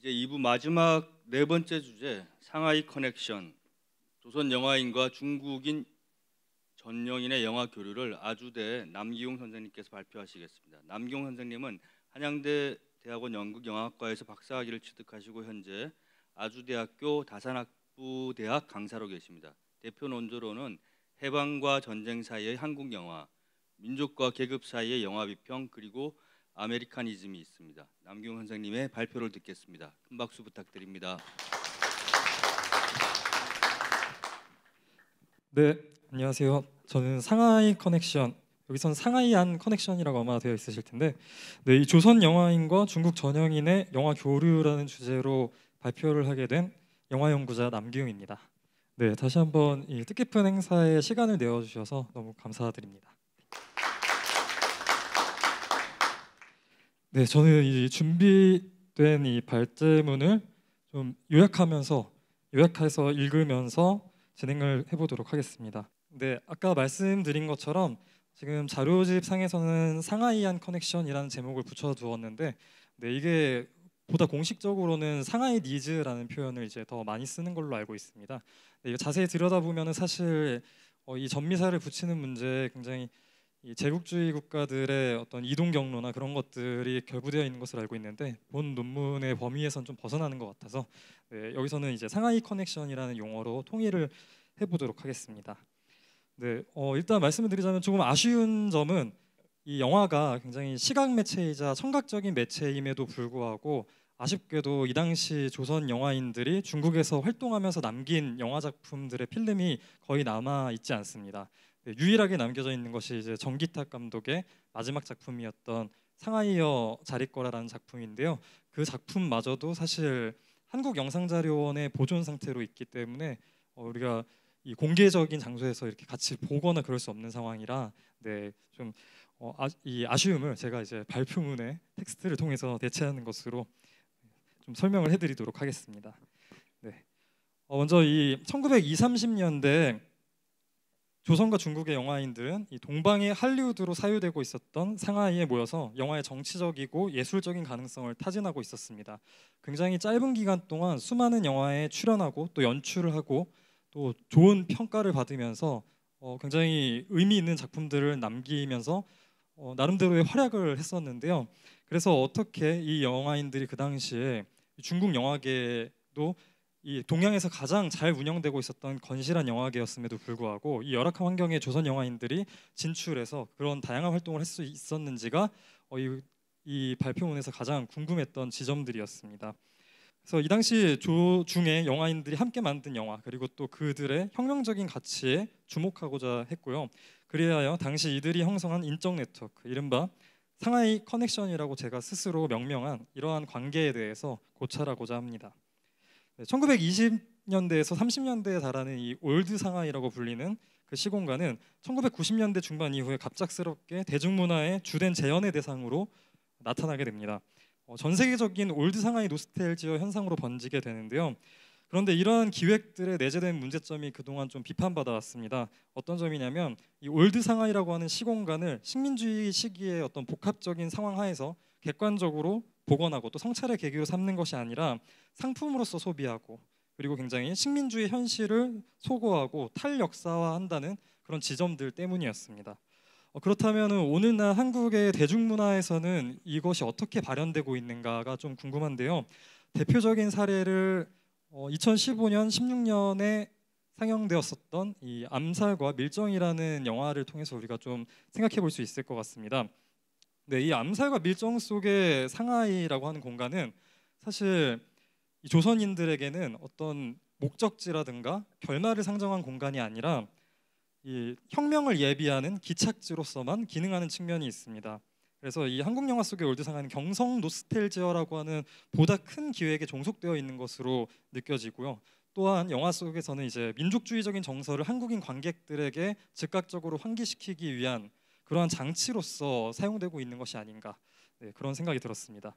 이제 2부 마지막 네 번째 주제 상하이 커넥션, 조선 영화인과 중국인 전영인의 영화 교류를 아주대 남기용 선생님께서 발표하시겠습니다. 남기용 선생님은 한양대 대학원 연극영화학과에서 박사학위를 취득하시고 현재 아주대학교 다산학부 대학 강사로 계십니다. 대표 논조로는 해방과 전쟁 사이의 한국 영화, 민족과 계급 사이의 영화 비평, 그리고 아메리카니즘이 있습니다. 남기용 선생님의 발표를 듣겠습니다. 큰 박수 부탁드립니다. 네, 안녕하세요. 저는 상하이 커넥션, 여기선 상하이안 커넥션이라고 아마 되어 있으실 텐데, 네, 이 조선 영화인과 중국 전형인의 영화 교류라는 주제로 발표를 하게 된 영화 연구자 남기용입니다. 네, 다시 한번 이 뜻깊은 행사에 시간을 내어주셔서 너무 감사드립니다. 네, 저는 이 준비된 이 발제문을 좀 요약해서 읽으면서 진행을 해보도록 하겠습니다. 네, 아까 말씀드린 것처럼 지금 자료집 상에서는 상하이안 커넥션이라는 제목을 붙여두었는데, 네, 이게 보다 공식적으로는 상하이 니즈라는 표현을 이제 더 많이 쓰는 걸로 알고 있습니다. 네, 이거 자세히 들여다보면 사실 이 전미사를 붙이는 문제에 굉장히 이 제국주의 국가들의 어떤 이동 경로나 그런 것들이 결부되어 있는 것을 알고 있는데, 본 논문의 범위에선 좀 벗어나는 것 같아서 네, 여기서는 이제 상하이 커넥션이라는 용어로 통일을 해보도록 하겠습니다. 네, 일단 말씀을 드리자면 조금 아쉬운 점은 이 영화가 굉장히 시각 매체이자 청각적인 매체임에도 불구하고 아쉽게도 이 당시 조선 영화인들이 중국에서 활동하면서 남긴 영화 작품들의 필름이 거의 남아 있지 않습니다. 네, 유일하게 남겨져 있는 것이 이제 정기탁 감독의 마지막 작품이었던 상하이어 자리거라라는 작품인데요. 그 작품마저도 사실 한국영상자료원의 보존 상태로 있기 때문에 우리가 이 공개적인 장소에서 이렇게 같이 보거나 그럴 수 없는 상황이라 네, 좀 이 아쉬움을 제가 이제 발표문의 텍스트를 통해서 대체하는 것으로 좀 설명을 해드리도록 하겠습니다. 네, 먼저 이 1920, 30년대 조선과 중국의 영화인들은 이 동방의 할리우드로 사유되고 있었던 상하이에 모여서 영화의 정치적이고 예술적인 가능성을 타진하고 있었습니다. 굉장히 짧은 기간 동안 수많은 영화에 출연하고 또 연출을 하고 또 좋은 평가를 받으면서 굉장히 의미 있는 작품들을 남기면서 나름대로의 활약을 했었는데요. 그래서 어떻게 이 영화인들이 그 당시에 중국 영화계도 이 동양에서 가장 잘 운영되고 있었던 건실한 영화계였음에도 불구하고 이 열악한 환경에 조선 영화인들이 진출해서 그런 다양한 활동을 할 수 있었는지가 이 발표문에서 가장 궁금했던 지점들이었습니다. 그래서 이 당시 조중의 영화인들이 함께 만든 영화, 그리고 또 그들의 혁명적인 가치에 주목하고자 했고요. 그리하여 당시 이들이 형성한 인적 네트워크, 이른바 상하이 커넥션이라고 제가 스스로 명명한 이러한 관계에 대해서 고찰하고자 합니다. 1920년대에서 30년대에 달하는 이 올드 상하이라고 불리는 그 시공간은 1990년대 중반 이후에 갑작스럽게 대중문화의 주된 재현의 대상으로 나타나게 됩니다. 전 세계적인 올드 상하이 노스텔지어 현상으로 번지게 되는데요. 그런데 이러한 기획들의 내재된 문제점이 그동안 좀 비판받아 왔습니다. 어떤 점이냐면 이 올드 상하이라고 하는 시공간을 식민주의 시기의 어떤 복합적인 상황 하에서 객관적으로 복원하고 또 성찰의 계기로 삼는 것이 아니라 상품으로서 소비하고, 그리고 굉장히 식민주의 현실을 소거하고 탈역사화한다는 그런 지점들 때문이었습니다. 그렇다면 오늘날 한국의 대중문화에서는 이것이 어떻게 발현되고 있는가가 좀 궁금한데요. 대표적인 사례를 2015년, 16년에 상영되었었던 이 암살과 밀정이라는 영화를 통해서 우리가 좀 생각해 볼 수 있을 것 같습니다. 네, 이 암살과 밀정 속의 상하이라고 하는 공간은 사실 이 조선인들에게는 어떤 목적지라든가 결말을 상정한 공간이 아니라 이 혁명을 예비하는 기착지로서만 기능하는 측면이 있습니다. 그래서 이 한국 영화 속의 올드 상하이는 경성 노스텔지어라고 하는 보다 큰 기획에 종속되어 있는 것으로 느껴지고요. 또한 영화 속에서는 이제 민족주의적인 정서를 한국인 관객들에게 즉각적으로 환기시키기 위한 그러한 장치로서 사용되고 있는 것이 아닌가, 네, 그런 생각이 들었습니다.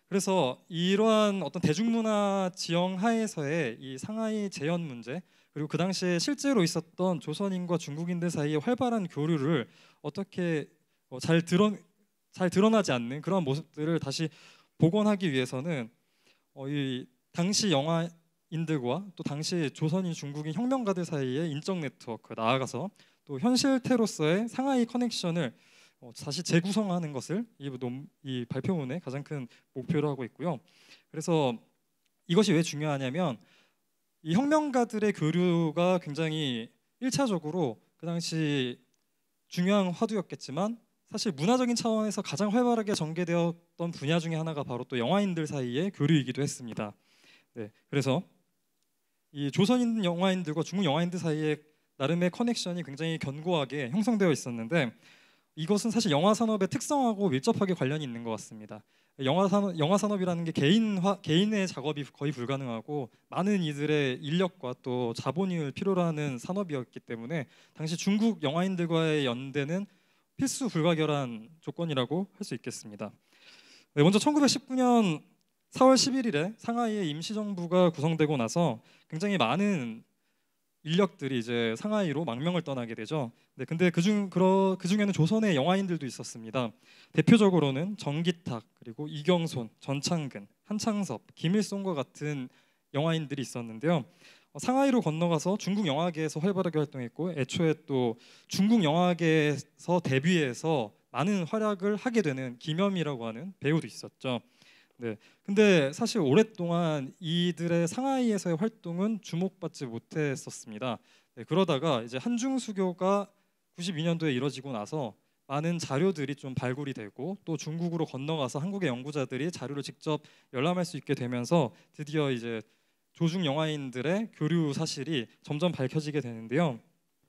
그래서 이러한 어떤 대중문화 지형 하에서의 이 상하이 재현 문제, 그리고 그 당시에 실제로 있었던 조선인과 중국인들 사이의 활발한 교류를 어떻게 잘 드러나지 않는 그런 모습들을 다시 복원하기 위해서는 이 당시 영화인들과 또 당시 조선인, 중국인 혁명가들 사이의 인적 네트워크, 나아가서 또 현실태로서의 상하이 커넥션을 다시 재구성하는 것을 이 발표문의 가장 큰 목표로 하고 있고요. 그래서 이것이 왜 중요하냐면 이 혁명가들의 교류가 굉장히 1차적으로 그 당시 중요한 화두였겠지만 사실 문화적인 차원에서 가장 활발하게 전개되었던 분야 중에 하나가 바로 또 영화인들 사이의 교류이기도 했습니다. 네, 그래서 이 조선인 영화인들과 중국 영화인들 사이의 나름의 커넥션이 굉장히 견고하게 형성되어 있었는데 이것은 사실 영화 산업의 특성하고 밀접하게 관련이 있는 것 같습니다. 영화 산업이라는 게 개인의 작업이 거의 불가능하고 많은 이들의 인력과 또 자본을 필요로 하는 산업이었기 때문에 당시 중국 영화인들과의 연대는 필수 불가결한 조건이라고 할 수 있겠습니다. 네, 먼저 1919년 4월 11일에 상하이의 임시정부가 구성되고 나서 굉장히 많은 인력들이 이제 상하이로 망명을 떠나게 되죠. 네, 근데 그중에는 조선의 영화인들도 있었습니다. 대표적으로는 정기탁, 그리고 이경손, 전창근, 한창섭, 김일성과 같은 영화인들이 있었는데요. 상하이로 건너가서 중국 영화계에서 활발하게 활동했고 애초에 또 중국 영화계에서 데뷔해서 많은 활약을 하게 되는 김염이라고 하는 배우도 있었죠. 네, 근데 사실 오랫동안 이들의 상하이에서의 활동은 주목받지 못했었습니다. 네, 그러다가 이제 한중수교가 92년도에 이뤄지고 나서 많은 자료들이 좀 발굴이 되고 또 중국으로 건너가서 한국의 연구자들이 자료를 직접 열람할 수 있게 되면서 드디어 이제 조중 영화인들의 교류 사실이 점점 밝혀지게 되는데요.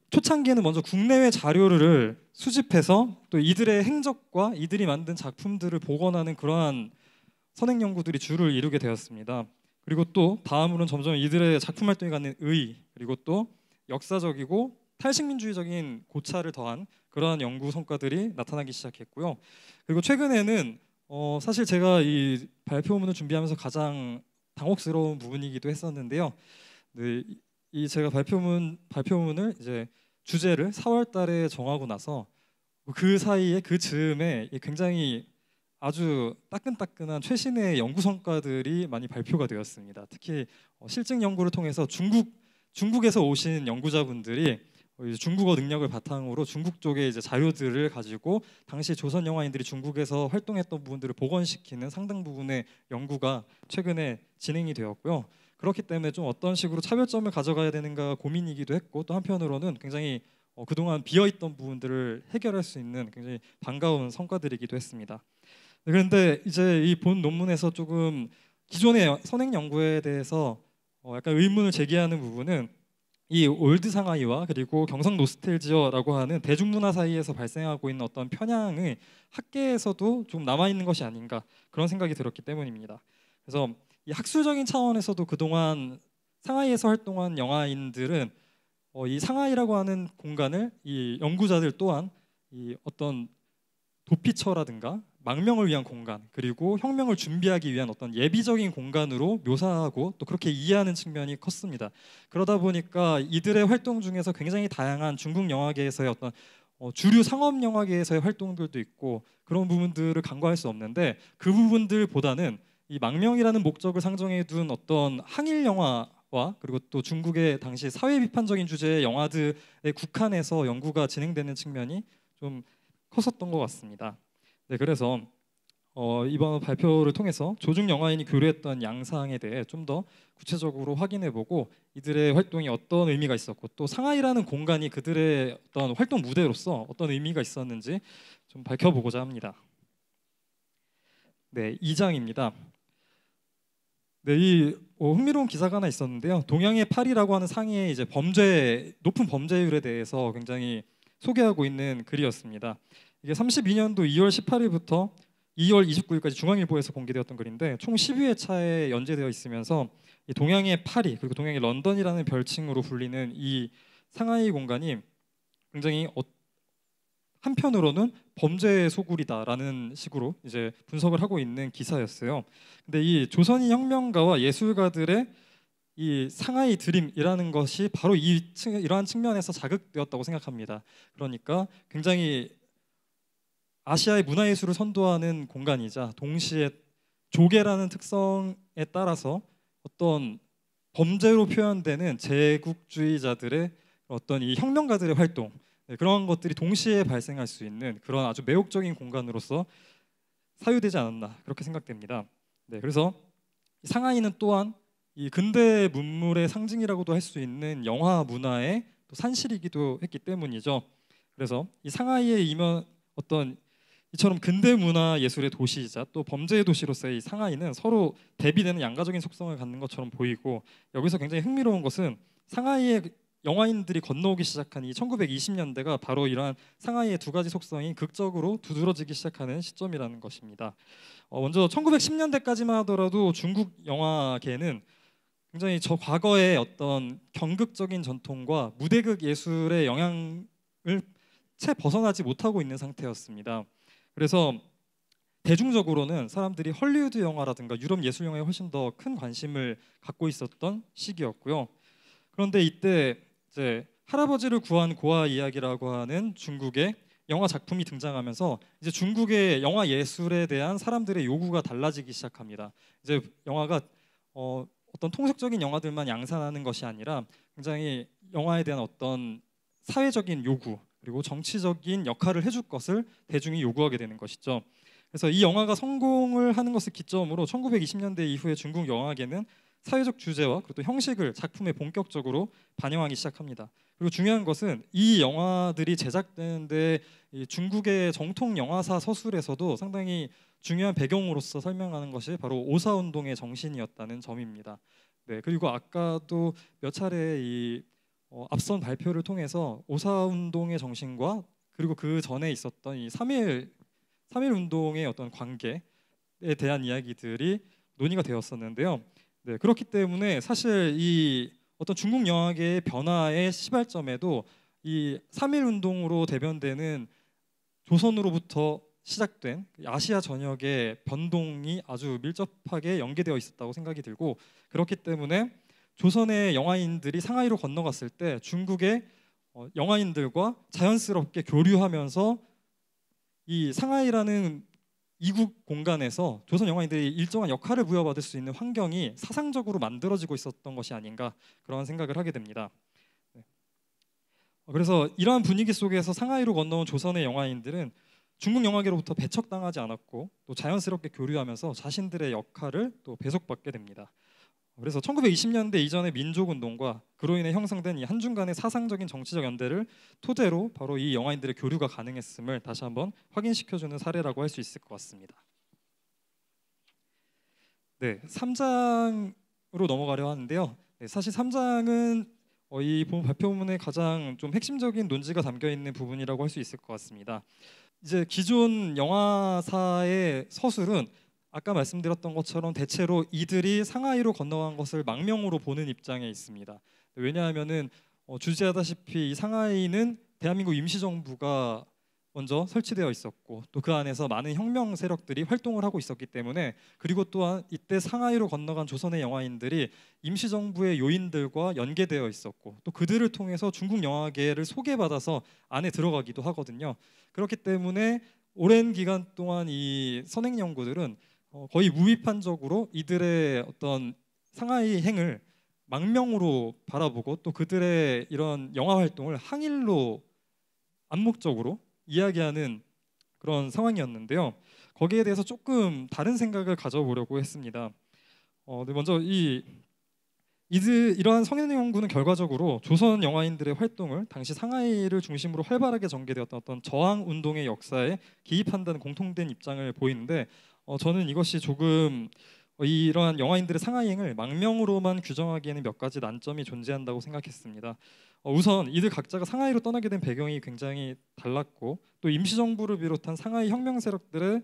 초창기에는 먼저 국내외 자료를 수집해서 또 이들의 행적과 이들이 만든 작품들을 복원하는 그러한 선행 연구들이 주를 이루게 되었습니다. 그리고 또 다음으로는 점점 이들의 작품 활동이 갖는 의의, 그리고 또 역사적이고 탈식민주의적인 고찰을 더한 그러한 연구 성과들이 나타나기 시작했고요. 그리고 최근에는 사실 제가 이 발표문을 준비하면서 가장 당혹스러운 부분이기도 했었는데요. 네, 이 제가 발표문을 이제 주제를 4월달에 정하고 나서 그 사이에 그 즈음에 굉장히 아주 따끈따끈한 최신의 연구 성과들이 많이 발표가 되었습니다. 특히 실증 연구를 통해서 중국에서 오신 연구자분들이 이제 중국어 능력을 바탕으로 중국 쪽의 이제 자료들을 가지고 당시 조선 영화인들이 중국에서 활동했던 부분들을 복원시키는 상당 부분의 연구가 최근에 진행이 되었고요. 그렇기 때문에 좀 어떤 식으로 차별점을 가져가야 되는가 고민이기도 했고 또 한편으로는 굉장히 그동안 비어있던 부분들을 해결할 수 있는 굉장히 반가운 성과들이기도 했습니다. 그런데 이제 이 본 논문에서 조금 기존의 선행 연구에 대해서 약간 의문을 제기하는 부분은 이 올드 상하이와 그리고 경상 노스텔지어라고 하는 대중문화 사이에서 발생하고 있는 어떤 편향이 학계에서도 좀 남아 있는 것이 아닌가 그런 생각이 들었기 때문입니다. 그래서 이 학술적인 차원에서도 그동안 상하이에서 활동한 영화인들은 이 상하이라고 하는 공간을 이 연구자들 또한 이 어떤 도피처라든가 망명을 위한 공간 그리고 혁명을 준비하기 위한 어떤 예비적인 공간으로 묘사하고 또 그렇게 이해하는 측면이 컸습니다. 그러다 보니까 이들의 활동 중에서 굉장히 다양한 중국 영화계에서의 어떤 주류 상업 영화계에서의 활동들도 있고 그런 부분들을 간과할 수 없는데 그 부분들보다는 이 망명이라는 목적을 상정해 둔 어떤 항일 영화와 그리고 또 중국의 당시 사회 비판적인 주제의 영화들에 국한해서 연구가 진행되는 측면이 좀 컸었던 것 같습니다. 네, 그래서 이번 발표를 통해서 조중 영화인이 교류했던 양상에 대해 좀 더 구체적으로 확인해보고 이들의 활동이 어떤 의미가 있었고 또 상하이라는 공간이 그들의 어떤 활동 무대로서 어떤 의미가 있었는지 좀 밝혀보고자 합니다. 네, 2장입니다. 네, 이 흥미로운 기사가 하나 있었는데요. 동양의 파리라고 하는 상위의 이제 높은 범죄율에 대해서 굉장히 소개하고 있는 글이었습니다. 이게 32년도 2월 18일부터 2월 29일까지 중앙일보에서 공개되었던 글인데 총 12회차에 연재되어 있으면서 이 동양의 파리 그리고 동양의 런던이라는 별칭으로 불리는 이 상하이 공간이 굉장히 한편으로는 범죄의 소굴이다라는 식으로 이제 분석을 하고 있는 기사였어요. 근데 이 조선인 혁명가와 예술가들의 이 상하이 드림이라는 것이 바로 이러한 측면에서 자극되었다고 생각합니다. 그러니까 굉장히 아시아의 문화예술을 선도하는 공간이자 동시에 조계라는 특성에 따라서 어떤 범죄로 표현되는 제국주의자들의 어떤 이 혁명가들의 활동, 그런 것들이 동시에 발생할 수 있는 그런 아주 매혹적인 공간으로서 사유되지 않았나 그렇게 생각됩니다. 그래서 상하이는 또한 이 근대 문물의 상징이라고도 할 수 있는 영화 문화의 또 산실이기도 했기 때문이죠. 그래서 이 상하이의 이면 어떤 이처럼 근대 문화 예술의 도시이자 또 범죄의 도시로서의 이 상하이는 서로 대비되는 양가적인 속성을 갖는 것처럼 보이고, 여기서 굉장히 흥미로운 것은 상하이의 영화인들이 건너오기 시작한 이 1920년대가 바로 이러한 상하이의 두 가지 속성이 극적으로 두드러지기 시작하는 시점이라는 것입니다. 먼저 1910년대까지만 하더라도 중국 영화계는 굉장히 저 과거의 어떤 경극적인 전통과 무대극 예술의 영향을 채 벗어나지 못하고 있는 상태였습니다. 그래서 대중적으로는 사람들이 헐리우드 영화라든가 유럽 예술 영화에 훨씬 더 큰 관심을 갖고 있었던 시기였고요. 그런데 이때 이제 할아버지를 구한 고아 이야기라고 하는 중국의 영화 작품이 등장하면서 이제 중국의 영화 예술에 대한 사람들의 요구가 달라지기 시작합니다. 이제 영화가 어떤 통속적인 영화들만 양산하는 것이 아니라 굉장히 영화에 대한 어떤 사회적인 요구 그리고 정치적인 역할을 해줄 것을 대중이 요구하게 되는 것이죠. 그래서 이 영화가 성공을 하는 것을 기점으로 1920년대 이후에 중국 영화계는 사회적 주제와 그리고 또 형식을 작품에 본격적으로 반영하기 시작합니다. 그리고 중요한 것은 이 영화들이 제작되는데 이 중국의 정통 영화사 서술에서도 상당히 중요한 배경으로서 설명하는 것이 바로 오사운동의 정신이었다는 점입니다. 그리고 아까도 몇 차례 이 앞선 발표를 통해서 오사운동의 정신과 그리고 그 전에 있었던 이 3.1 운동의 어떤 관계에 대한 이야기들이 논의가 되었었는데요. 그렇기 때문에 사실 이 어떤 중국 영화계의 변화의 시발점에도 이 3.1 운동으로 대변되는 조선으로부터 시작된 아시아 전역의 변동이 아주 밀접하게 연계되어 있었다고 생각이 들고, 그렇기 때문에 조선의 영화인들이 상하이로 건너갔을 때 중국의 영화인들과 자연스럽게 교류하면서 이 상하이라는 이국 공간에서 조선 영화인들이 일정한 역할을 부여받을 수 있는 환경이 사상적으로 만들어지고 있었던 것이 아닌가 그런 생각을 하게 됩니다. 그래서 이러한 분위기 속에서 상하이로 건너온 조선의 영화인들은 중국 영화계로부터 배척당하지 않았고 또 자연스럽게 교류하면서 자신들의 역할을 또 배속받게 됩니다. 그래서 1920년대 이전의 민족운동과 그로 인해 형성된 이 한중 간의 사상적인 정치적 연대를 토대로 바로 이 영화인들의 교류가 가능했음을 다시 한번 확인시켜주는 사례라고 할 수 있을 것 같습니다. 3장으로 넘어가려 하는데요. 사실 3장은 이 발표문의 가장 좀 핵심적인 논지가 담겨 있는 부분이라고 할 수 있을 것 같습니다. 이제 기존 영화사의 서술은 아까 말씀드렸던 것처럼 대체로 이들이 상하이로 건너간 것을 망명으로 보는 입장에 있습니다. 왜냐하면은 주제하다시피 이 상하이는 대한민국 임시정부가 먼저 설치되어 있었고 또 그 안에서 많은 혁명 세력들이 활동을 하고 있었기 때문에, 그리고 또한 이때 상하이로 건너간 조선의 영화인들이 임시정부의 요인들과 연계되어 있었고 또 그들을 통해서 중국 영화계를 소개받아서 안에 들어가기도 하거든요. 그렇기 때문에 오랜 기간 동안 이 선행 연구들은 거의 무비판적으로 이들의 어떤 상하이 행을 망명으로 바라보고 또 그들의 이런 영화 활동을 항일로 암묵적으로 이야기하는 그런 상황이었는데요. 거기에 대해서 조금 다른 생각을 가져보려고 했습니다. 먼저 이러한 성인 연구는 결과적으로 조선 영화인들의 활동을 당시 상하이를 중심으로 활발하게 전개되었던 어떤 저항 운동의 역사에 기입한다는 공통된 입장을 보이는데, 저는 이것이 조금 이러한 영화인들의 상하이행을 망명으로만 규정하기에는 몇 가지 난점이 존재한다고 생각했습니다. 우선 이들 각자가 상하이로 떠나게 된 배경이 굉장히 달랐고 또 임시정부를 비롯한 상하이 혁명 세력들의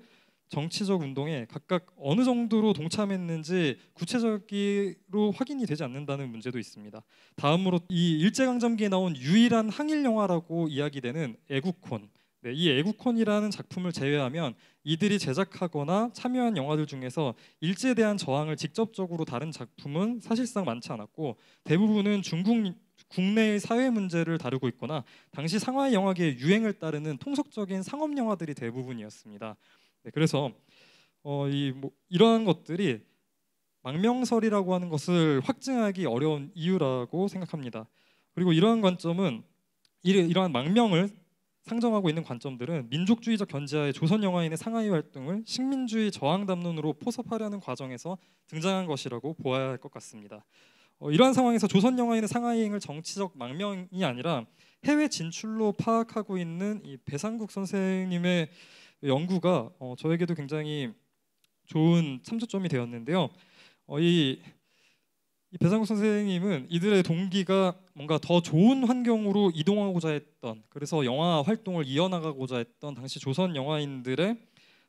정치적 운동에 각각 어느 정도로 동참했는지 구체적으로 확인이 되지 않는다는 문제도 있습니다. 다음으로 이 일제강점기에 나온 유일한 항일 영화라고 이야기되는 애국혼, 이 애국혼이라는 작품을 제외하면 이들이 제작하거나 참여한 영화들 중에서 일제에 대한 저항을 직접적으로 다룬 작품은 사실상 많지 않았고 대부분은 중국 국내의 사회 문제를 다루고 있거나 당시 상하이 영화계의 유행을 따르는 통속적인 상업 영화들이 대부분이었습니다. 그래서 이러한 것들이 망명설이라고 하는 것을 확증하기 어려운 이유라고 생각합니다. 그리고 이러한 관점은 이러한 망명을 상정하고 있는 관점들은 민족주의적 견지하에 조선 영화인의 상하이 활동을 식민주의 저항 담론으로 포섭하려는 과정에서 등장한 것이라고 보아야 할 것 같습니다. 이러한 상황에서 조선 영화인의 상하이행을 정치적 망명이 아니라 해외 진출로 파악하고 있는 이 배상국 선생님의 연구가 저에게도 굉장히 좋은 참조점이 되었는데요. 이 배상국 선생님은 이들의 동기가 뭔가 더 좋은 환경으로 이동하고자 했던, 그래서 영화 활동을 이어나가고자 했던 당시 조선 영화인들의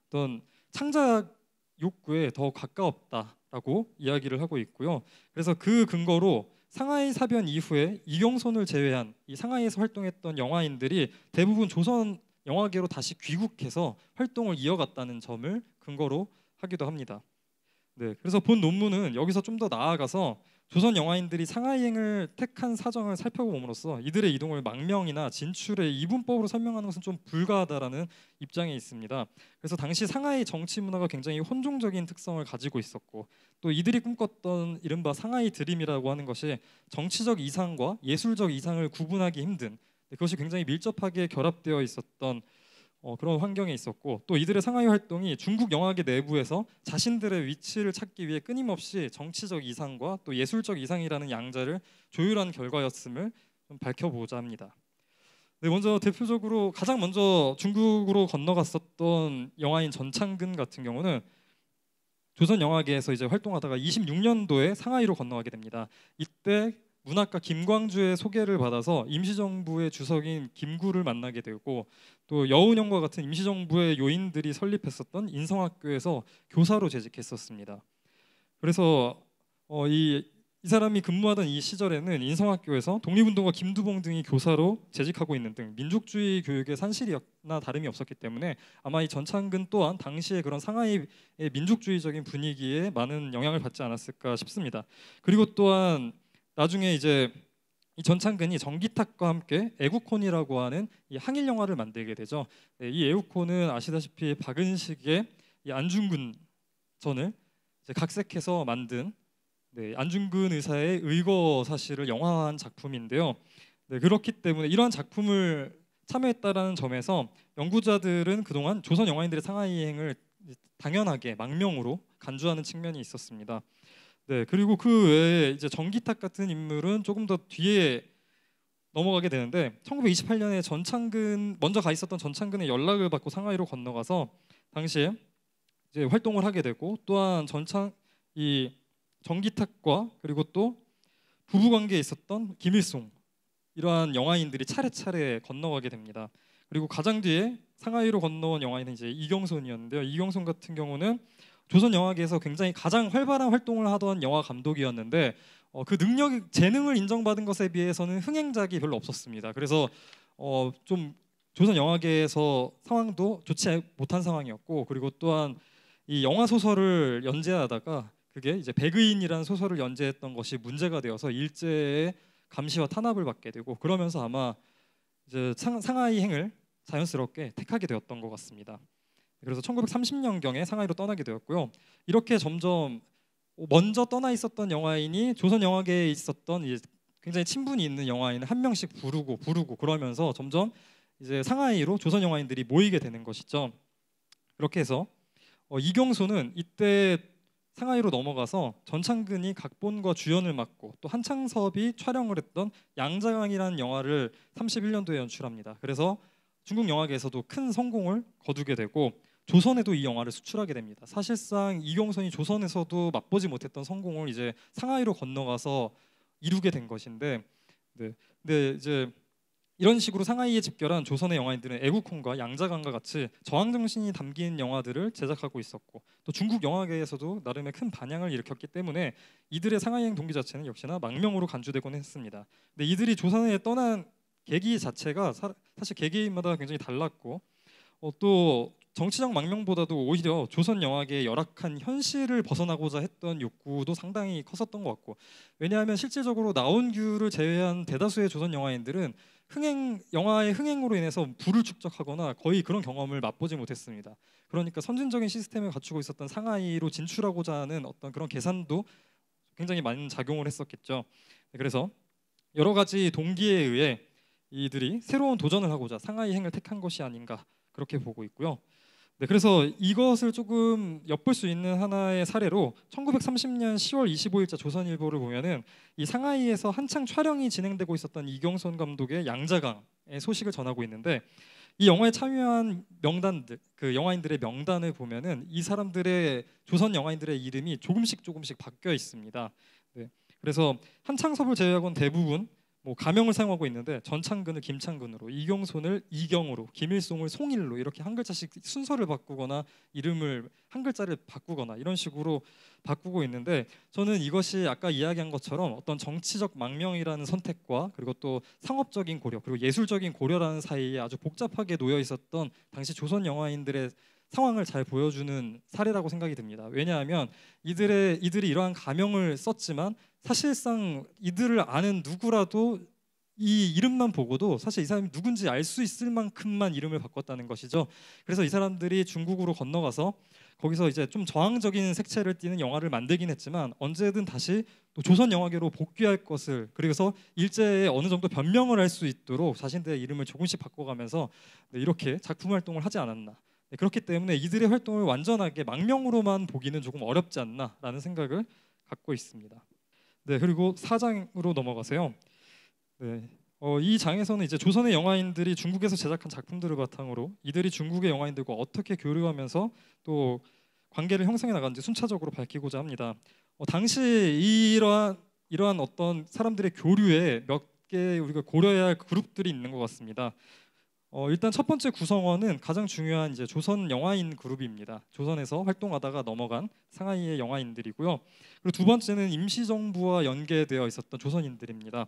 어떤 창작 욕구에 더 가까웠다라고 이야기를 하고 있고요. 그래서 그 근거로 상하이 사변 이후에 이경손을 제외한 이 상하이에서 활동했던 영화인들이 대부분 조선 영화계로 다시 귀국해서 활동을 이어갔다는 점을 근거로 하기도 합니다. 네, 그래서 본 논문은 여기서 좀 더 나아가서 조선 영화인들이 상하이행을 택한 사정을 살펴봄으로써 이들의 이동을 망명이나 진출의 이분법으로 설명하는 것은 좀 불가하다라는 입장에 있습니다. 그래서 당시 상하이 정치 문화가 굉장히 혼종적인 특성을 가지고 있었고, 또 이들이 꿈꿨던 이른바 상하이 드림이라고 하는 것이 정치적 이상과 예술적 이상을 구분하기 힘든, 그것이 굉장히 밀접하게 결합되어 있었던 그런 환경에 있었고, 또 이들의 상하이 활동이 중국 영화계 내부에서 자신들의 위치를 찾기 위해 끊임없이 정치적 이상과 또 예술적 이상이라는 양자를 조율한 결과였음을 좀 밝혀보자 합니다. 네, 먼저 대표적으로 가장 먼저 중국으로 건너갔었던 영화인 전창근 같은 경우는 조선 영화계에서 이제 활동하다가 26년도에 상하이로 건너가게 됩니다. 이때 문학가 김광주의 소개를 받아서 임시정부의 주석인 김구를 만나게 되고, 또 여운형과 같은 임시정부의 요인들이 설립했었던 인성학교에서 교사로 재직했었습니다. 그래서 이 사람이 근무하던 이 시절에는 인성학교에서 독립운동가 김두봉 등이 교사로 재직하고 있는 등 민족주의 교육의 산실이었나 다름이 없었기 때문에 아마 이 전창근 또한 당시에 그런 상하이의 민족주의적인 분위기에 많은 영향을 받지 않았을까 싶습니다. 그리고 또한 나중에 이제 이 전창근이 전기탁과 함께 애국혼이라고 하는 이 항일 영화를 만들게 되죠. 네, 이 애국혼은 아시다시피 박은식의 이 안중근 전을 이제 각색해서 만든 안중근 의사의 의거 사실을 영화화한 작품인데요. 네, 그렇기 때문에 이러한 작품을 참여했다라는 점에서 연구자들은 그동안 조선 영화인들의 상하이행을 당연하게 망명으로 간주하는 측면이 있었습니다. 네, 그리고 그 외에 이제 전기탁 같은 인물은 조금 더 뒤에 넘어가게 되는데, 1928년에 먼저 가 있었던 전창근의 연락을 받고 상하이로 건너가서 당시에 이제 활동을 하게 되고, 또한 이 전기탁과 그리고 또 부부관계에 있었던 김일송, 이러한 영화인들이 차례차례 건너가게 됩니다. 그리고 가장 뒤에 상하이로 건너온 영화인은 이제 이경손이었는데요. 이경손 같은 경우는 조선 영화계에서 굉장히 가장 활발한 활동을 하던 영화 감독이었는데 그 재능을 인정받은 것에 비해서는 흥행작이 별로 없었습니다. 그래서 좀 조선 영화계에서 상황도 좋지 못한 상황이었고, 그리고 또한 이 영화 소설을 연재하다가 그게 이제 백의인이라는 소설을 연재했던 것이 문제가 되어서 일제의 감시와 탄압을 받게 되고, 그러면서 아마 이제 상하이행을 자연스럽게 택하게 되었던 것 같습니다. 그래서 1930년경에 상하이로 떠나게 되었고요. 이렇게 점점 먼저 떠나 있었던 영화인이 조선 영화계에 있었던 굉장히 친분이 있는 영화인을 한 명씩 부르고 그러면서 점점 이제 상하이로 조선 영화인들이 모이게 되는 것이죠. 그렇게 해서 이경소는 이때 상하이로 넘어가서 전창근이 각본과 주연을 맡고 또 한창섭이 촬영을 했던 양자강이라는 영화를 31년도에 연출합니다. 그래서 중국 영화계에서도 큰 성공을 거두게 되고 조선에도 이 영화를 수출하게 됩니다. 사실상 이경선이 조선에서도 맛보지 못했던 성공을 이제 상하이로 건너가서 이루게 된 것인데, 근데 이제 이런 식으로 상하이에 집결한 조선의 영화인들은 애국혼과 양자강과 같이 저항 정신이 담긴 영화들을 제작하고 있었고, 또 중국 영화계에서도 나름의 큰 반향을 일으켰기 때문에 이들의 상하이행 동기 자체는 역시나 망명으로 간주되곤 했습니다. 근데 이들이 조선에 떠난 계기 자체가 사실 개개인마다 굉장히 달랐고, 또 정치적 망명보다도 오히려 조선 영화계의 열악한 현실을 벗어나고자 했던 욕구도 상당히 컸었던 것 같고, 왜냐하면 실질적으로 나온규를 제외한 대다수의 조선 영화인들은 영화의 흥행으로 인해서 부를 축적하거나 거의 그런 경험을 맛보지 못했습니다. 그러니까 선진적인 시스템을 갖추고 있었던 상하이로 진출하고자 하는 어떤 그런 계산도 굉장히 많은 작용을 했었겠죠. 그래서 여러 가지 동기에 의해 이들이 새로운 도전을 하고자 상하이행을 택한 것이 아닌가 그렇게 보고 있고요. 네, 그래서 이것을 조금 엿볼 수 있는 하나의 사례로 1930년 10월 25일자 조선일보를 보면은 이 상하이에서 한창 촬영이 진행되고 있었던 이경선 감독의 양자강의 소식을 전하고 있는데, 이 영화에 참여한 명단들, 그 영화인들의 명단을 보면은 이 사람들의 조선 영화인들의 이름이 조금씩 바뀌어 있습니다. 네, 그래서 한창섭을 제외하고는 대부분 뭐 가명을 사용하고 있는데, 전창근을 김창근으로, 이경손을 이경으로, 김일송을 송일로 이렇게 한 글자씩 순서를 바꾸거나 이름을 한 글자를 바꾸거나 이런 식으로 바꾸고 있는데, 저는 이것이 아까 이야기한 것처럼 어떤 정치적 망명이라는 선택과 그리고 또 상업적인 고려 그리고 예술적인 고려라는 사이에 아주 복잡하게 놓여 있었던 당시 조선 영화인들의 상황을 잘 보여주는 사례라고 생각이 듭니다. 왜냐하면 이들이 이러한 가명을 썼지만 사실상 이들을 아는 누구라도 이 이름만 보고도 사실 이 사람이 누군지 알 수 있을 만큼만 이름을 바꿨다는 것이죠. 그래서 이 사람들이 중국으로 건너가서 거기서 이제 좀 저항적인 색채를 띠는 영화를 만들긴 했지만 언제든 다시 또 조선 영화계로 복귀할 것을, 그래서 일제에 어느 정도 변명을 할 수 있도록 자신들의 이름을 조금씩 바꿔가면서 이렇게 작품 활동을 하지 않았나. 그렇기 때문에 이들의 활동을 완전하게 망명으로만 보기는 조금 어렵지 않나라는 생각을 갖고 있습니다. 네, 그리고 4장으로 넘어가세요. 네, 이 장에서는 이제 조선의 영화인들이 중국에서 제작한 작품들을 바탕으로 이들이 중국의 영화인들과 어떻게 교류하면서 또 관계를 형성해 나가는지 순차적으로 밝히고자 합니다. 당시 이러한 어떤 사람들의 교류에 몇 개 우리가 고려해야 할 그룹들이 있는 것 같습니다. 일단 첫 번째 구성원은 가장 중요한 이제 조선 영화인 그룹입니다. 조선에서 활동하다가 넘어간 상하이의 영화인들이고요. 그리고 두 번째는 임시정부와 연계되어 있었던 조선인들입니다.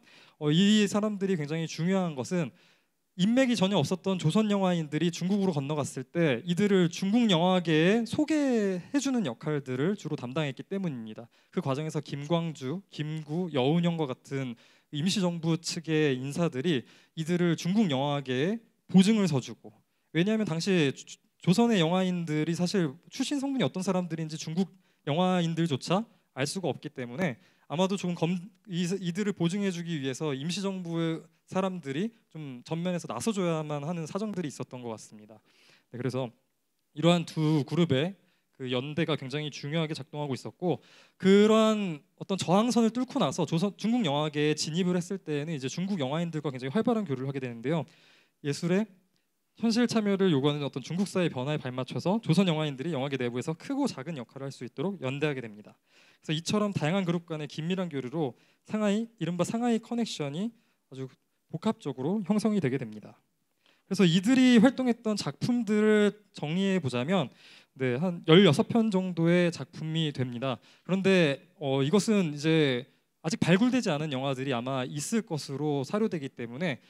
이 사람들이 굉장히 중요한 것은 인맥이 전혀 없었던 조선 영화인들이 중국으로 건너갔을 때 이들을 중국 영화계에 소개해주는 역할들을 주로 담당했기 때문입니다. 그 과정에서 김광주, 김구, 여운형과 같은 임시정부 측의 인사들이 이들을 중국 영화계에 보증을 서주고, 왜냐하면 당시 조선의 영화인들이 사실 출신 성분이 어떤 사람들인지 중국 영화인들조차 알 수가 없기 때문에 아마도 좀 이들을 보증해주기 위해서 임시정부의 사람들이 좀 전면에서 나서줘야만 하는 사정들이 있었던 것 같습니다. 네, 그래서 이러한 두 그룹의 그 연대가 굉장히 중요하게 작동하고 있었고, 그러한 어떤 저항선을 뚫고 나서 중국 영화계에 진입을 했을 때에는 이제 중국 영화인들과 굉장히 활발한 교류를 하게 되는데요. 예술의 현실 참여를 요구하는 어떤 중국 사회의 변화에 발맞춰서 조선 영화인들이 영화계 내부에서 크고 작은 역할을 할 수 있도록 연대하게 됩니다. 그래서 이처럼 다양한 그룹 간의 긴밀한 교류로 이른바 상하이 커넥션이 아주 복합적으로 형성이 되게 됩니다. 그래서 이들이 활동했던 작품들을 정리해 보자면 한 16편 정도의 작품이 됩니다. 그런데 이것은 이제 아직 발굴되지 않은 영화들이 아마 있을 것으로 사료되기 때문에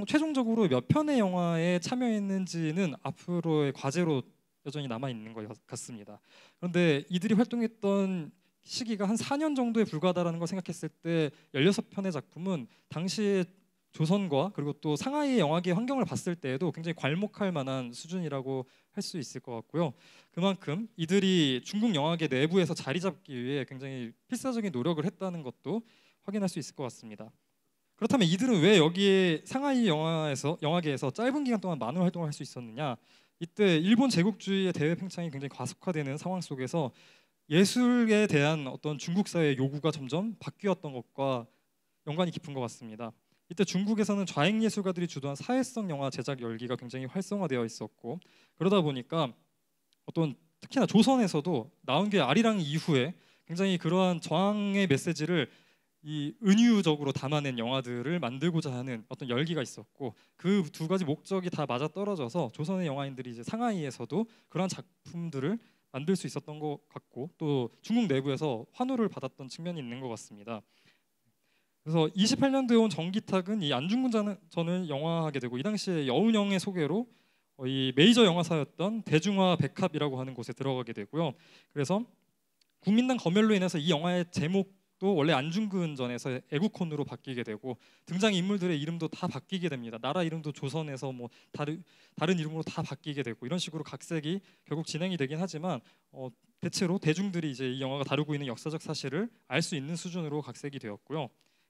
최종적으로 몇 편의 영화에 참여했는지는 앞으로의 과제로 여전히 남아 있는 것 같습니다. 그런데 이들이 활동했던 시기가 한 4년 정도에 불과하다는 걸 생각했을 때 16편의 작품은 당시의 조선과 그리고 또 상하이 영화계 환경을 봤을 때에도 굉장히 괄목할 만한 수준이라고 할 수 있을 것 같고요. 그만큼 이들이 중국 영화계 내부에서 자리 잡기 위해 굉장히 필사적인 노력을 했다는 것도 확인할 수 있을 것 같습니다. 그렇다면 이들은 왜 여기에 상하이 영화계에서 짧은 기간 동안 많은 활동을 할 수 있었느냐? 이때 일본 제국주의의 대외 팽창이 굉장히 과속화되는 상황 속에서 예술에 대한 어떤 중국 사회의 요구가 점점 바뀌었던 것과 연관이 깊은 것 같습니다. 이때 중국에서는 좌익 예술가들이 주도한 사회성 영화 제작 열기가 굉장히 활성화되어 있었고, 그러다 보니까 특히나 조선에서도 나온 게 아리랑 이후에 굉장히 그러한 저항의 메시지를 이 은유적으로 담아낸 영화들을 만들고자 하는 어떤 열기가 있었고, 그 두 가지 목적이 다 맞아 떨어져서 조선의 영화인들이 이제 상하이에서도 그러한 작품들을 만들 수 있었던 것 같고, 또 중국 내부에서 환호를 받았던 측면이 있는 것 같습니다. 그래서 28년도에 온 정기탁은 이 안중근전을 영화하게 되고, 이 당시에 여운형의 소개로 이 메이저 영화사였던 대중화 백합이라고 하는 곳에 들어가게 되고요. 그래서 국민당 검열로 인해서 이 영화의 제목 제목도 원래 안중근전에서 애국혼으로 바뀌게 되고 등장 인물들의 이름도 다 바뀌게 됩니다. 나라 이름도 조선에서 뭐 다른 이름으로 다 바뀌게 되고 이런 식으로 각색이 결국 진행이 되긴 하지만 대체로 대중들이 이제 이 영화가 다루고 있는 역사적 사실을 알 수 있는 수준으로 각색이 되었고요.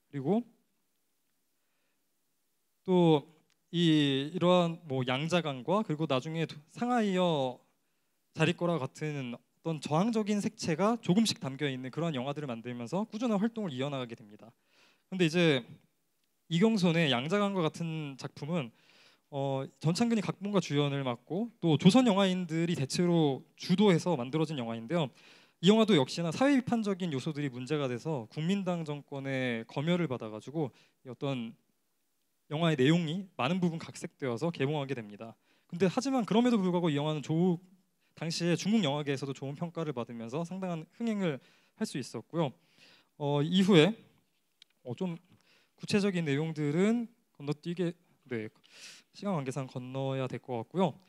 그리고 또 이러한 뭐 양자강과 그리고 나중에 상하이어 자리꼬라 같은 어떤 저항적인 색채가 조금씩 담겨 있는 그런 영화들을 만들면서 꾸준한 활동을 이어나가게 됩니다. 근데 이제 이경손의 양자강과 같은 작품은 전창근이 각본과 주연을 맡고 또 조선 영화인들이 대체로 주도해서 만들어진 영화인데요. 이 영화도 역시나 사회 비판적인 요소들이 문제가 돼서 국민당 정권의 검열을 받아가지고 어떤 영화의 내용이 많은 부분 각색되어서 개봉하게 됩니다. 근데 하지만 그럼에도 불구하고 이 영화는 당시에 중국 영화계에서도 좋은 평가를 받으면서 상당한 흥행을 할 수 있었고요. 이후에 좀 구체적인 내용들은 건너뛰게 시간 관계상 건너야 될 것 같고요.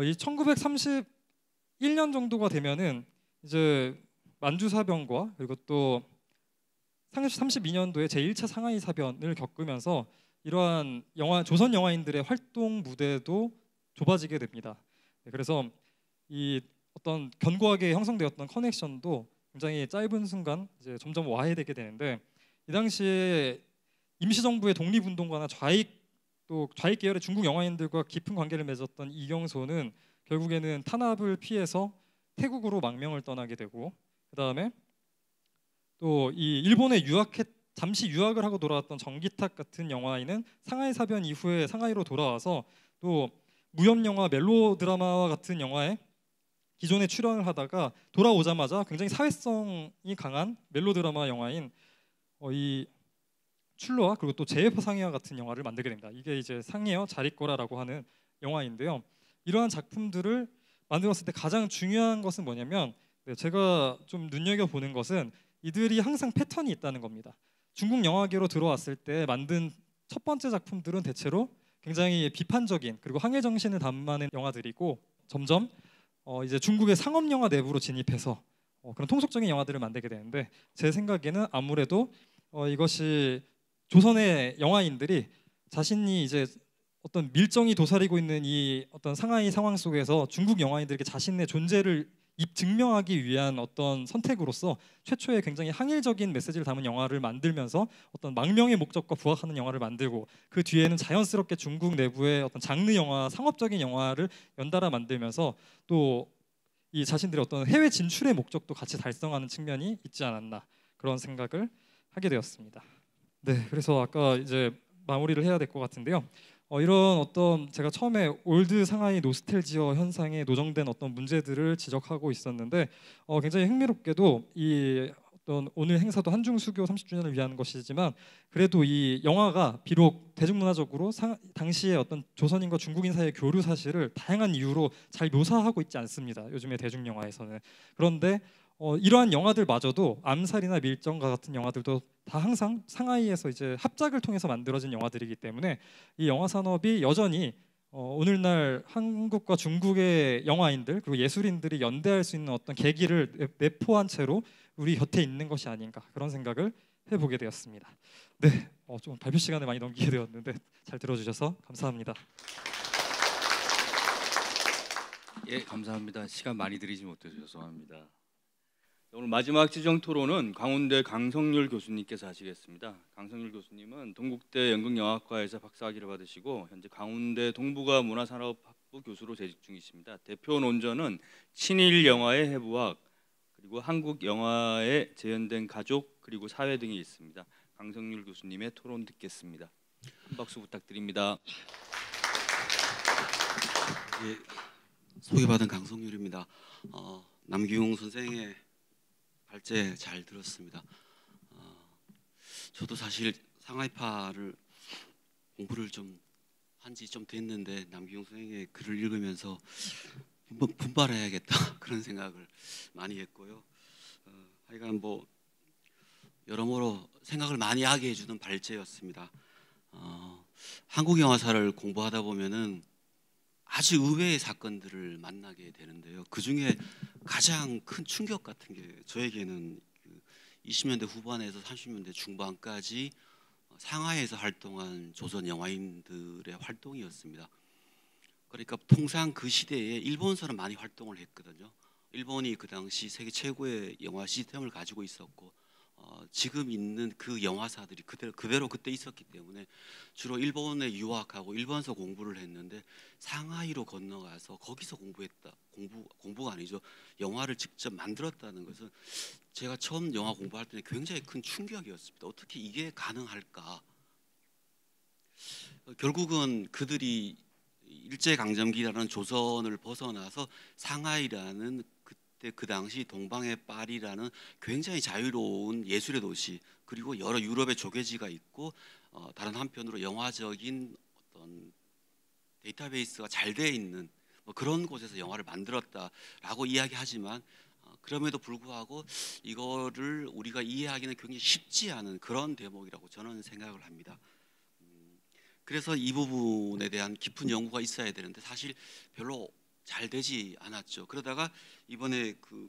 이 1931년 정도가 되면은 이제 만주사변과 그리고 또 32년도에 제1차 상하이 사변을 겪으면서 이러한 조선 영화인들의 활동 무대도 좁아지게 됩니다. 그래서 이 어떤 견고하게 형성되었던 커넥션도 굉장히 짧은 순간 이제 점점 와해되게 되는데 이 당시에 임시정부의 독립운동가나 좌익 계열의 중국 영화인들과 깊은 관계를 맺었던 이경소는 결국에는 탄압을 피해서 태국으로 망명을 떠나게 되고 그 다음에 또 이 일본에 잠시 유학을 하고 돌아왔던 정기탁 같은 영화인은 상하이 사변 이후에 상하이로 돌아와서 또 무협 영화 멜로드라마와 같은 영화에 기존에 출연을 하다가 돌아오자마자 굉장히 사회성이 강한 멜로드라마 영화인 이 출로와 그리고 또 제해포 상해와 같은 영화를 만들게 됩니다. 이게 이제 상해와 자리꼬라라고 하는 영화인데요. 이러한 작품들을 만들었을 때 가장 중요한 것은 뭐냐면 제가 좀 눈여겨보는 것은 이들이 항상 패턴이 있다는 겁니다. 중국 영화계로 들어왔을 때 만든 첫 번째 작품들은 대체로 굉장히 비판적인 그리고 항해 정신을 담는 영화들이고 점점 이제 중국의 상업 영화 내부로 진입해서 그런 통속적인 영화들을 만들게 되는데 제 생각에는 아무래도 이것이 조선의 영화인들이 자신이 이제 어떤 밀정이 도사리고 있는 이 어떤 상하이 상황 속에서 중국 영화인들에게 자신의 존재를 증명하기 위한 어떤 선택으로서 최초의 굉장히 항일적인 메시지를 담은 영화를 만들면서 어떤 망명의 목적과 부합하는 영화를 만들고 그 뒤에는 자연스럽게 중국 내부의 어떤 장르 영화, 상업적인 영화를 연달아 만들면서 또 이 자신들의 어떤 해외 진출의 목적도 같이 달성하는 측면이 있지 않았나 그런 생각을 하게 되었습니다. 네, 그래서 아까 이제 마무리를 해야 될 것 같은데요. 이런 어떤 제가 처음에 올드 상하이 노스텔지어 현상에 노정된 어떤 문제들을 지적하고 있었는데 굉장히 흥미롭게도 이 어떤 오늘 행사도 한중수교 30주년을 위한 것이지만 그래도 이 영화가 비록 대중문화적으로 당시의 어떤 조선인과 중국인 사이의 교류 사실을 다양한 이유로 잘 묘사하고 있지 않습니다. 요즘의 대중영화에서는. 그런데 이러한 영화들마저도 암살이나 밀정과 같은 영화들도 다 항상 상하이에서 이제 합작을 통해서 만들어진 영화들이기 때문에 이 영화 산업이 여전히 오늘날 한국과 중국의 영화인들 그리고 예술인들이 연대할 수 있는 어떤 계기를 내포한 채로 우리 곁에 있는 것이 아닌가 그런 생각을 해보게 되었습니다. 네, 좀 발표 시간을 많이 넘기게 되었는데 잘 들어주셔서 감사합니다. 예, 감사합니다. 시간 많이 드리지 못해서 죄송합니다. 오늘 마지막 지정 토론은 광운대 강성률 교수님께서 하시겠습니다. 강성률 교수님은 동국대 연극영화과에서 박사학위를 받으시고 현재 광운대 동북아 문화산업학부 교수로 재직 중이십니다. 대표 논전은 친일 영화의 해부학 그리고 한국 영화에 재현된 가족 그리고 사회 등이 있습니다. 강성률 교수님의 토론 듣겠습니다. 한 박수 부탁드립니다. 예, 소개받은 강성률입니다. 남기웅 선생의 발제 잘 들었습니다. 저도 사실 상하이파를 공부를 좀 한지 좀 됐는데 남기웅 선생의 글을 읽으면서 분발해야겠다 그런 생각을 많이 했고요. 하여간 뭐 여러모로 생각을 많이 하게 해주는 발제였습니다. 한국 영화사를 공부하다 보면은 아주 의외의 사건들을 만나게 되는데요. 그 중에 가장 큰 충격 같은 게 저에게는 20년대 후반에서 30년대 중반까지 상하이에서 활동한 조선 영화인들의 활동이었습니다. 그러니까 통상 그 시대에 일본에서는 많이 활동을 했거든요. 일본이 그 당시 세계 최고의 영화 시스템을 가지고 있었고 지금 있는 그 영화사들이 그대로 그때 있었기 때문에 주로 일본에 유학하고 일본에서 공부를 했는데 상하이로 건너가서 거기서 공부가 아니죠. 영화를 직접 만들었다는 것은 제가 처음 영화 공부할 때는 굉장히 큰 충격이었습니다. 어떻게 이게 가능할까? 결국은 그들이 일제강점기라는 조선을 벗어나서 상하이라는 그때 그 당시 동방의 파리라는 굉장히 자유로운 예술의 도시, 그리고 여러 유럽의 조개지가 있고 다른 한편으로 영화적인 어떤 데이터베이스가 잘 돼 있는 그런 곳에서 영화를 만들었다라고 이야기하지만 그럼에도 불구하고 이거를 우리가 이해하기는 굉장히 쉽지 않은 그런 대목이라고 저는 생각을 합니다. 그래서 이 부분에 대한 깊은 연구가 있어야 되는데 사실 별로 잘 되지 않았죠. 그러다가 이번에 그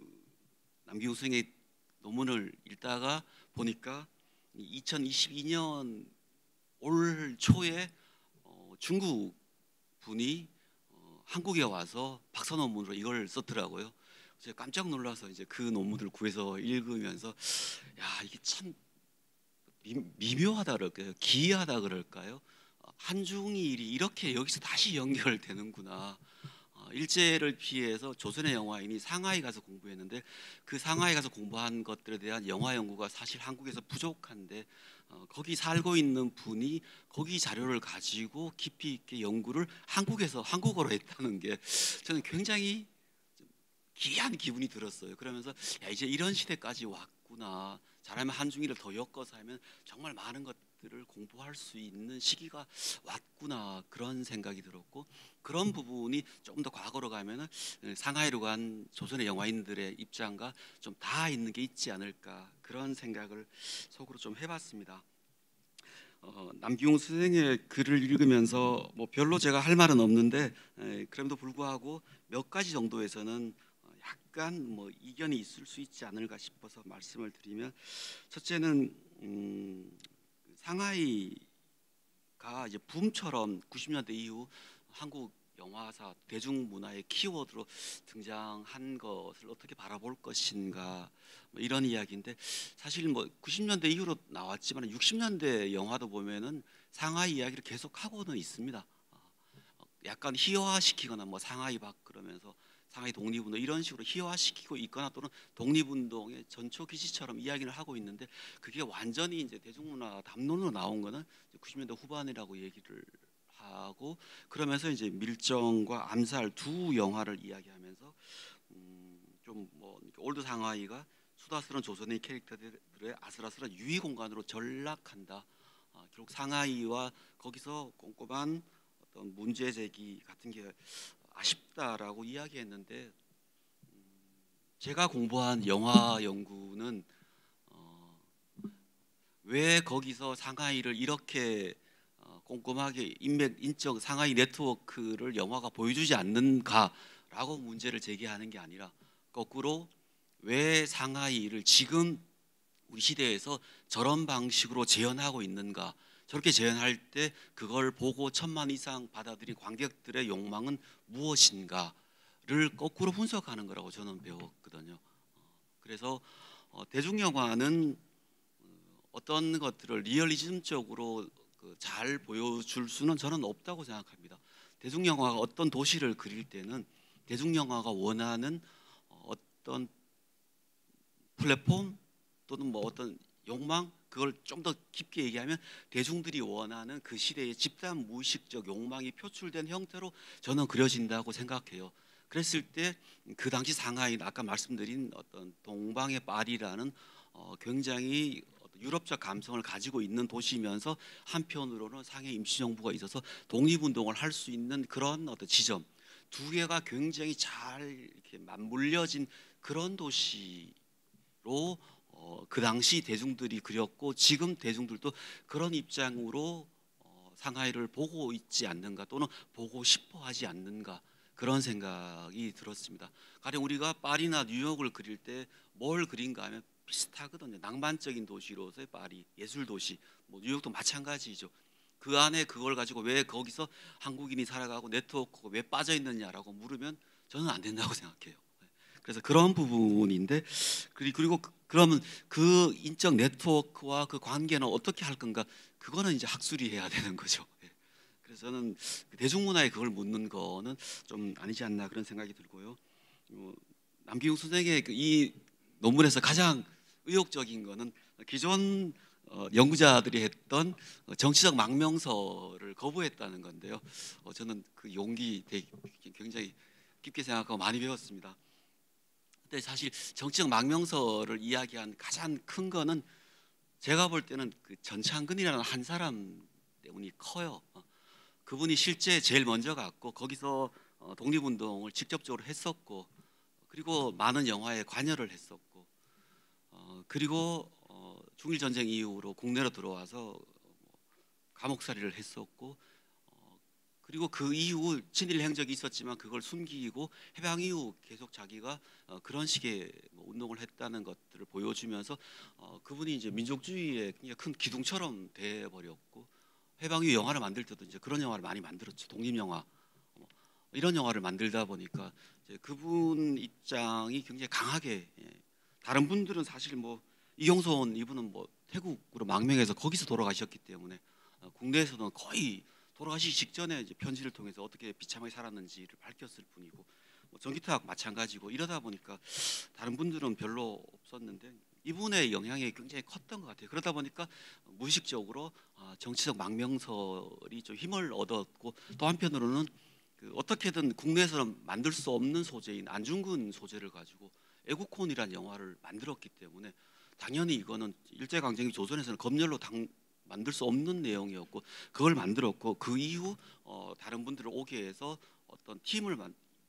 남기웅 선생의 논문을 읽다가 보니까 2022년 올 초에 중국 분이 한국에 와서 박사 논문으로 이걸 썼더라고요. 제가 깜짝 놀라서 이제 그 논문을 구해서 읽으면서 야, 이게 참 미묘하다 그럴까요? 기이하다 그럴까요? 한중이 일이 이렇게 여기서 다시 연결되는구나. 일제를 피해서 조선의 영화인이 상하이 가서 공부했는데 그 상하이 가서 공부한 것들에 대한 영화 연구가 사실 한국에서 부족한데 거기 살고 있는 분이 거기 자료를 가지고 깊이 있게 연구를 한국에서 한국어로 했다는 게 저는 굉장히 기이한 기분이 들었어요. 그러면서 야, 이제 이런 시대까지 왔구나. 잘하면 한중일을 더 엮어서 하면 정말 많은 것들을 공부할 수 있는 시기가 왔구나, 그런 생각이 들었고, 그런 부분이 조금 더 과거로 가면은 상하이로 간 조선의 영화인들의 입장과 좀 닿아 있는 게 있지 않을까, 그런 생각을 속으로 좀 해봤습니다. 남기웅 선생의 글을 읽으면서 뭐 별로 제가 할 말은 없는데 그럼에도 불구하고 몇 가지 정도에서는 약간 뭐 이견이 있을 수 있지 않을까 싶어서 말씀을 드리면, 첫째는 상하이가 이제 붐처럼 90년대 이후 한국 영화사 대중문화의 키워드로 등장한 것을 어떻게 바라볼 것인가, 뭐 이런 이야기인데, 사실 뭐 90년대 이후로 나왔지만 60년대 영화도 보면은 상하이 이야기를 계속 하고는 있습니다. 약간 희화시키거나 뭐 상하이 박 그러면서 상하이 독립운동 이런 식으로 희화시키고 있거나 또는 독립운동의 전초 기시처럼 이야기를 하고 있는데, 그게 완전히 이제 대중문화 담론으로 나온 거는 90년대 후반이라고 얘기를 하고, 그러면서 이제 밀정과 암살 두 영화를 이야기하면서 좀 뭐 올드 상하이가 수다스러운 조선의 캐릭터들의 아슬아슬한 유의 공간으로 전락한다. 결국 상하이와 거기서 꼼꼼한 어떤 문제 제기 같은 게 아쉽다라고 이야기했는데, 제가 공부한 영화 연구는 왜 거기서 상하이를 이렇게 꼼꼼하게 인적 상하이 네트워크를 영화가 보여주지 않는가라고 문제를 제기하는 게 아니라, 거꾸로 왜 상하이를 지금 우리 시대에서 저런 방식으로 재현하고 있는가, 저렇게 재현할 때 그걸 보고 1000만 이상 받아들인 관객들의 욕망은 무엇인가를 거꾸로 분석하는 거라고 저는 배웠거든요. 그래서 대중영화는 어떤 것들을 리얼리즘적으로 잘 보여줄 수는 저는 없다고 생각합니다. 대중영화가 어떤 도시를 그릴 때는 대중영화가 원하는 어떤 플랫폼 또는 뭐 어떤 욕망, 그걸 좀 더 깊게 얘기하면 대중들이 원하는 그 시대의 집단 무의식적 욕망이 표출된 형태로 저는 그려진다고 생각해요. 그랬을 때 그 당시 상하이는 아까 말씀드린 어떤 동방의 파리라는 굉장히 유럽적 감성을 가지고 있는 도시면서 한편으로는 상해 임시정부가 있어서 독립운동을 할 수 있는 그런 어떤 지점, 두 개가 굉장히 잘 이렇게 맞물려진 그런 도시로 그 당시 대중들이 그렸고, 지금 대중들도 그런 입장으로 상하이를 보고 있지 않는가, 또는 보고 싶어 하지 않는가, 그런 생각이 들었습니다. 가령 우리가 파리나 뉴욕을 그릴 때 뭘 그린가 하면 비슷하거든요. 낭만적인 도시로서의 파리, 예술 도시, 뭐 뉴욕도 마찬가지죠. 그 안에 그걸 가지고 왜 거기서 한국인이 살아가고 네트워크가 왜 빠져 있느냐라고 물으면 저는 안 된다고 생각해요. 그래서 그런 부분인데, 그리고 그러면 그 인적 네트워크와 그 관계는 어떻게 할 건가? 그거는 이제 학술이 해야 되는 거죠. 그래서 저는 대중문화에 그걸 묻는 거는 좀 아니지 않나 그런 생각이 들고요. 남기웅 선생의 이 논문에서 가장 의욕적인 거는 기존 연구자들이 했던 정치적 망명서를 거부했다는 건데요. 저는 그 용기 되게 굉장히 깊게 생각하고 많이 배웠습니다. 근데 사실 정치적 망명서를 이야기한 가장 큰 거는 제가 볼 때는 그 전창근이라는 한 사람 때문이 커요. 그분이 실제 제일 먼저 갔고 거기서 독립운동을 직접적으로 했었고, 그리고 많은 영화에 관여를 했었고, 그리고 중일 전쟁 이후로 국내로 들어와서 감옥살이를 했었고, 그리고 그 이후 친일 행적이 있었지만 그걸 숨기고 해방 이후 계속 자기가 그런 식의 운동을 했다는 것들을 보여주면서 그분이 이제 민족주의의 굉장히 큰 기둥처럼 돼 버렸고, 해방 이후 영화를 만들 때도 이제 그런 영화를 많이 만들었죠. 독립 영화 이런 영화를 만들다 보니까 이제 그분 입장이 굉장히 강하게, 다른 분들은 사실 뭐 이경손 이분은 뭐 태국으로 망명해서 거기서 돌아가셨기 때문에 국내에서는 거의 돌아가시기 직전에 이제 편지를 통해서 어떻게 비참하게 살았는지를 밝혔을 뿐이고, 뭐 전기탁 마찬가지고, 이러다 보니까 다른 분들은 별로 없었는데 이분의 영향이 굉장히 컸던 것 같아요. 그러다 보니까 무의식적으로 정치적 망명설이 좀 힘을 얻었고, 또 한편으로는 그 어떻게든 국내에서는 만들 수 없는 소재인 안중근 소재를 가지고 애국혼이라는 영화를 만들었기 때문에 당연히 이거는 일제강점기 조선에서는 검열로 만들 수 없는 내용이었고, 그걸 만들었고, 그 이후 다른 분들을 오게 해서 어떤 팀을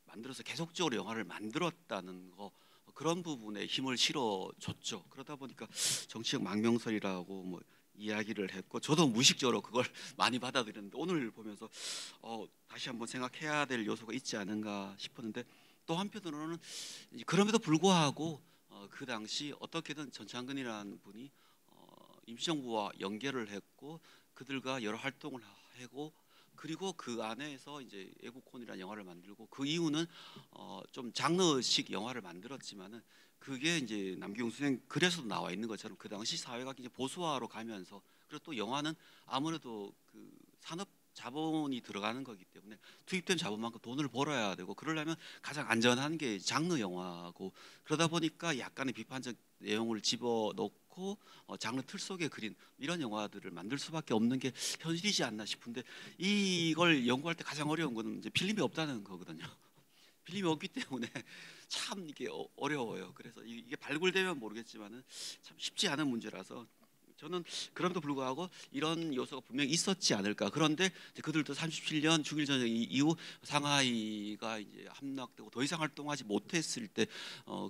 만들어서 계속적으로 영화를 만들었다는 거, 그런 부분에 힘을 실어줬죠. 그러다 보니까 정치적 망명설이라고 뭐 이야기를 했고, 저도 무의식적으로 그걸 많이 받아들였는데 오늘 보면서 다시 한번 생각해야 될 요소가 있지 않은가 싶었는데, 또 한편으로는 그럼에도 불구하고 그 당시 어떻게든 전창근이라는 분이 임시정부와 연계를 했고 그들과 여러 활동을 하고, 그리고 그 안에서 이제 애국혼이라는 영화를 만들고, 그 이후는 좀 장르식 영화를 만들었지만은 그게 이제 남기웅 선생 글에서도 나와 있는 것처럼 그 당시 사회가 굉장히 보수화로 가면서, 그리고 또 영화는 아무래도 그 산업 자본이 들어가는 거기 때문에 투입된 자본만큼 돈을 벌어야 되고, 그러려면 가장 안전한 게 장르 영화고, 그러다 보니까 약간의 비판적 내용을 집어넣고 장르 틀 속에 그린 이런 영화들을 만들 수밖에 없는 게 현실이지 않나 싶은데, 이걸 연구할 때 가장 어려운 거는 이제 필름이 없다는 거거든요. 필름이 없기 때문에 참 이게 어려워요. 그래서 이게 발굴되면 모르겠지만은 참 쉽지 않은 문제라서 저는 그럼에도 불구하고 이런 요소가 분명히 있었지 않을까. 그런데 그들도 37년 중일전쟁 이후 상하이가 이제 함락되고 더 이상 활동하지 못했을 때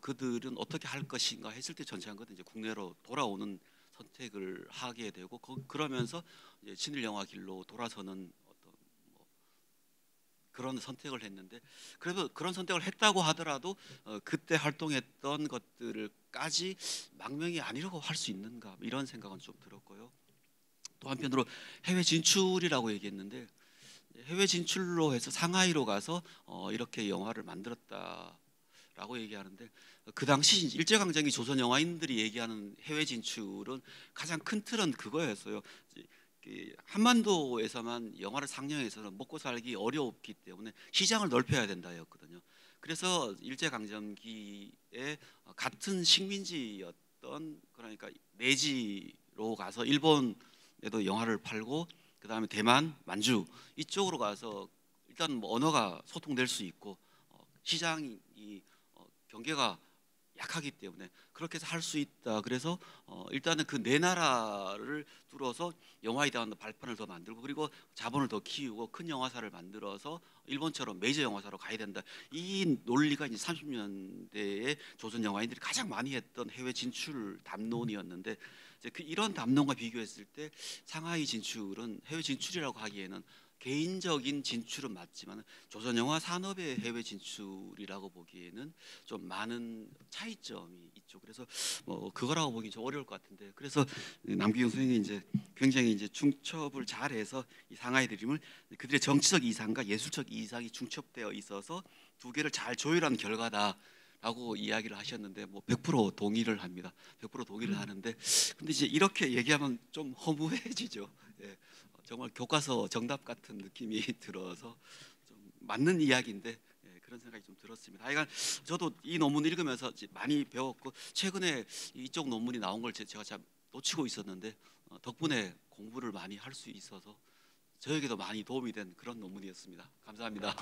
그들은 어떻게 할 것인가 했을 때 전체한것은 이제 국내로 돌아오는 선택을 하게 되고, 그러면서 이제 친일 영화 길로 돌아서는 어떤 뭐 그런 선택을 했는데, 그래도 그런 선택을 했다고 하더라도 그때 활동했던 것들까지 망명이 아니라고 할 수 있는가, 이런 생각은 좀 들었고요. 또 한편으로 해외 진출이라고 얘기했는데, 해외 진출로 해서 상하이로 가서 이렇게 영화를 만들었다라고 얘기하는데, 그 당시 일제강점기 조선 영화인들이 얘기하는 해외 진출은 가장 큰 틀은 그거였어요. 한반도에서만 영화를 상영해서는 먹고 살기 어렵기 때문에 시장을 넓혀야 된다였거든요. 그래서 일제강점기에 같은 식민지였던, 그러니까 내지로 가서 일본에도 영화를 팔고, 그 다음에 대만, 만주 이쪽으로 가서 일단 뭐 언어가 소통될 수 있고 시장이 경계가 약하기 때문에 그렇게 해서 할 수 있다. 그래서 일단은 그 네 나라를 뚫어서 영화에 대한 발판을 더 만들고, 그리고 자본을 더 키우고 큰 영화사를 만들어서 일본처럼 메이저 영화사로 가야 된다. 이 논리가 이제 30년대에 조선 영화인들이 가장 많이 했던 해외 진출 담론이었는데, 이제 이런 담론과 비교했을 때 상하이 진출은 해외 진출이라고 하기에는 개인적인 진출은 맞지만 조선 영화 산업의 해외 진출이라고 보기에는 좀 많은 차이점이 있죠. 그래서 뭐 그거라고 보기 좀 어려울 것 같은데, 그래서 남기용 선생님이 이제 굉장히 이제 중첩을 잘해서 이 상하이 드림을 그들의 정치적 이상과 예술적 이상이 중첩되어 있어서 두 개를 잘 조율한 결과다라고 이야기를 하셨는데, 뭐 100% 동의를 합니다. 100% 동의를 하는데, 근데 이제 이렇게 얘기하면 좀 허무해지죠. 예. 정말 교과서 정답 같은 느낌이 들어서 좀 맞는 이야기인데, 예, 그런 생각이 좀 들었습니다. 하여간 저도 이 논문 읽으면서 많이 배웠고, 최근에 이쪽 논문이 나온 걸 제가 참 놓치고 있었는데 덕분에 공부를 많이 할 수 있어서 저에게도 많이 도움이 된 그런 논문이었습니다. 감사합니다.